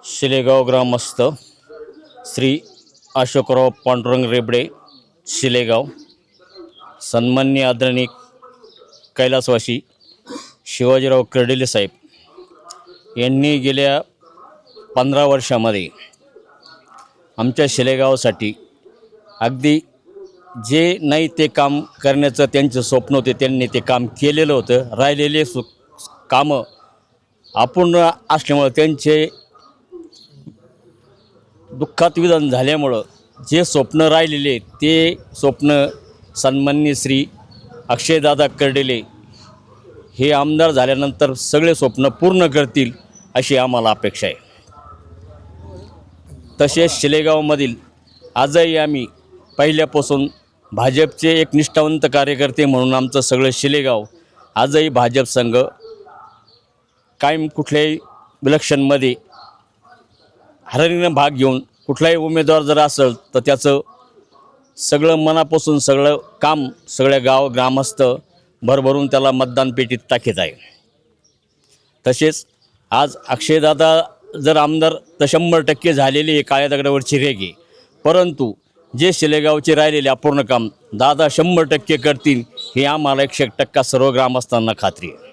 शिलेगाव ग्रामस्थ श्री अशोकराव पांडुरंग रेबडे शिलेगाव, सन्माननीय आदरणीय कैलासवासी शिवाजीराव कर्डिले साहेब यांनी गेल्या 15 वर्षामध्ये आमच्या शिलेगावासाठी अगदी जे नाही ते काम करण्याचं त्यांचं स्वप्न होते, त्यांनी ते काम केलेलं होतं. राहिलेले कामं अपूर्ण असल्यामुळं त्यांचे दुःखात विधान झाल्यामुळं जे स्वप्न राहिलेले ते स्वप्न सन्माननीय श्री अक्षयदादा कर्डिले हे आमदार झाल्यानंतर सगळे स्वप्न पूर्ण करतील अशी आम्हाला अपेक्षा आहे. तसेच शिलेगावमधील आजही आम्ही पहिल्यापासून भाजपचे एक निष्ठावंत कार्यकर्ते म्हणून आमचं सगळं शिलेगाव आजही भाजप संघ कायम कुठल्याही इलेक्शनमध्ये हरणीनं भाग घेऊन कुठलाही उमेदवार जर असेल तर त्याचं सगळं मनापासून सगळं काम सगळ्या ग्रामस्थ भरभरून त्याला मतदान पेटीत टाकीत आहे. तसेच आज अक्षयदादा जर आमदार तर 100% झालेली आहे, काळ्या दगडावरची रेघ आहे. परंतु जे शिलेगावचे राहिलेले अपूर्ण काम दादा 100% करतील हे आम्हाला 101% सर्व ग्रामस्थांना खात्री आहे.